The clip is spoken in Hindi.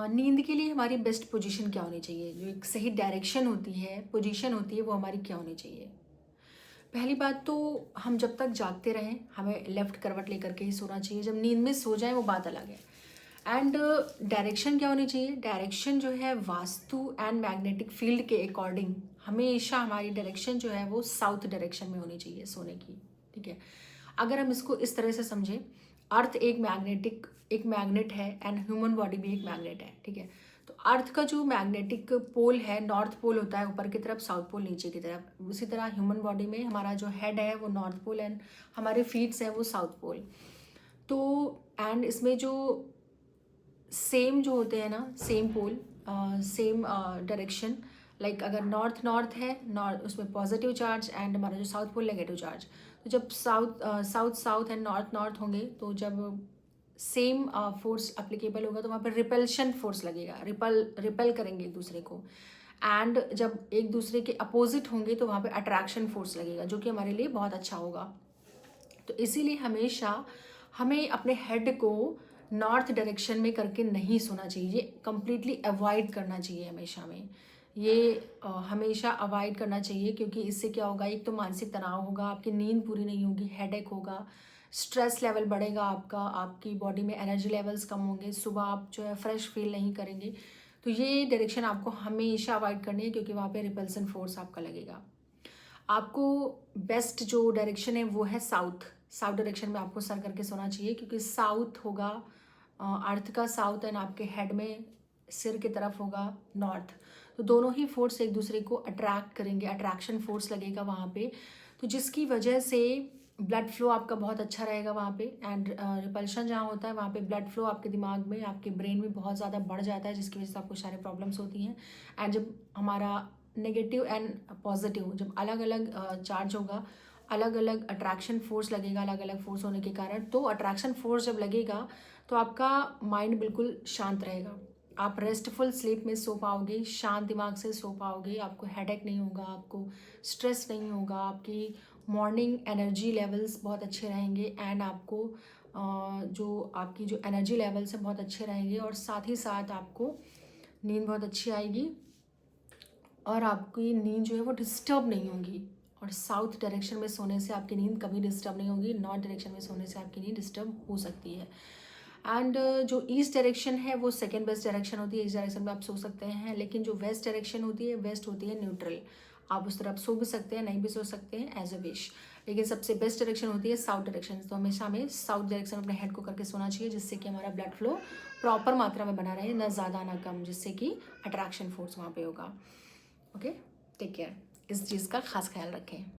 नींद के लिए हमारी बेस्ट पोजीशन क्या होनी चाहिए, जो एक सही डायरेक्शन होती है, पोजीशन होती है, वो हमारी क्या होनी चाहिए। पहली बात तो हम जब तक जागते रहें हमें लेफ्ट करवट लेकर के ही सोना चाहिए। जब नींद में सो जाए वो बात अलग है। एंड डायरेक्शन क्या होनी चाहिए, डायरेक्शन जो है वास्तु एंड मैग्नेटिक फील्ड के अकॉर्डिंग हमेशा हमारी डायरेक्शन जो है वो साउथ डायरेक्शन में होनी चाहिए सोने की। ठीक है, अगर हम इसको इस तरह से समझें, अर्थ एक मैग्नेट है एंड ह्यूमन बॉडी भी एक मैग्नेट है। ठीक है, तो अर्थ का जो मैग्नेटिक पोल है नॉर्थ पोल होता है ऊपर की तरफ, साउथ पोल नीचे की तरफ। उसी तरह ह्यूमन बॉडी में हमारा जो हेड है वो नॉर्थ पोल एंड हमारे फीट्स हैं वो साउथ पोल। तो एंड इसमें जो सेम जो होते हैं ना, same pole, same direction, like अगर नॉर्थ नॉर्थ है, नॉर्थ उसमें पॉजिटिव चार्ज एंड हमारा जो साउथ पोल नेगेटिव चार्ज। तो जब south south and north north होंगे तो जब सेम फोर्स अप्लीकेबल होगा तो वहाँ पर रिपल्शन फोर्स लगेगा, रिपल करेंगे एक दूसरे को। एंड जब एक दूसरे के अपोजिट होंगे तो वहाँ पे अट्रैक्शन फोर्स लगेगा, जो कि हमारे लिए बहुत अच्छा होगा। तो इसीलिए हमेशा हमें अपने हेड को नॉर्थ डायरेक्शन में करके नहीं सोना चाहिए, ये कम्प्लीटली अवॉइड करना चाहिए हमेशा में। ये हमेशा अवॉइड करना चाहिए, क्योंकि इससे क्या होगा, एक तो मानसिक तनाव होगा, आपकी नींद पूरी नहीं होगी, हेडेक होगा, स्ट्रेस लेवल बढ़ेगा आपका, आपकी बॉडी में एनर्जी लेवल्स कम होंगे, सुबह आप जो है फ्रेश फील नहीं करेंगे। तो ये डायरेक्शन आपको हमेशा अवॉइड करनी है, क्योंकि वहाँ पे रिपल्सन फोर्स आपका लगेगा। आपको बेस्ट जो डायरेक्शन है वो है साउथ। साउथ डायरेक्शन में आपको सर करके सोना चाहिए, क्योंकि साउथ होगा अर्थ का साउथ एंड आपके हेड में सिर की तरफ होगा नॉर्थ। तो दोनों ही फोर्स एक दूसरे को अट्रैक्ट करेंगे, अट्रैक्शन फोर्स लगेगा वहाँ पे, तो जिसकी वजह से ब्लड फ्लो आपका बहुत अच्छा रहेगा वहाँ पे। एंड रिपल्शन जहाँ होता है वहाँ पे ब्लड फ्लो आपके दिमाग में, आपके ब्रेन में बहुत ज़्यादा बढ़ जाता है, जिसकी वजह से आपको सारे प्रॉब्लम्स होती हैं। एंड जब हमारा नेगेटिव एंड पॉजिटिव जब अलग अलग चार्ज होगा, अलग अलग अट्रैक्शन फोर्स लगेगा, अलग अलग फोर्स होने के कारण, तो अट्रैक्शन फोर्स जब लगेगा तो आपका माइंड बिल्कुल शांत रहेगा, आप रेस्टफुल स्लीप में सो पाओगे, शांत दिमाग से सो पाओगे, आपको हेडेक नहीं होगा, आपको स्ट्रेस नहीं होगा, आपकी मॉर्निंग एनर्जी लेवल्स बहुत अच्छे रहेंगे एंड आपको जो आपकी जो एनर्जी लेवल्स हैं बहुत अच्छे रहेंगे, और साथ ही साथ आपको नींद बहुत अच्छी आएगी और आपकी नींद जो है वो डिस्टर्ब नहीं होगी। और साउथ डायरेक्शन में सोने से आपकी नींद कभी डिस्टर्ब नहीं होगी, नॉर्थ डायरेक्शन में सोने से आपकी नींद डिस्टर्ब हो सकती है। एंड जो ईस्ट डायरेक्शन है वो सेकेंड बेस्ट डायरेक्शन होती है, इस डायरेक्शन में आप सो सकते हैं। लेकिन जो वेस्ट डायरेक्शन होती है, वेस्ट होती है न्यूट्रल, आप उस तरफ सो भी सकते हैं, नहीं भी सो सकते हैं, एज अ विश। लेकिन सबसे बेस्ट डायरेक्शन होती है साउथ डायरेक्शन। तो हमेशा हमें साउथ डायरेक्शन अपने हेड को करके सोना चाहिए, जिससे कि हमारा ब्लड फ्लो प्रॉपर मात्रा में बना रहे, ना ज़्यादा ना कम, जिससे कि अट्रैक्शन फोर्स वहाँ पे होगा। ओके, टेक केयर, इस चीज़ का खास ख्याल रखें।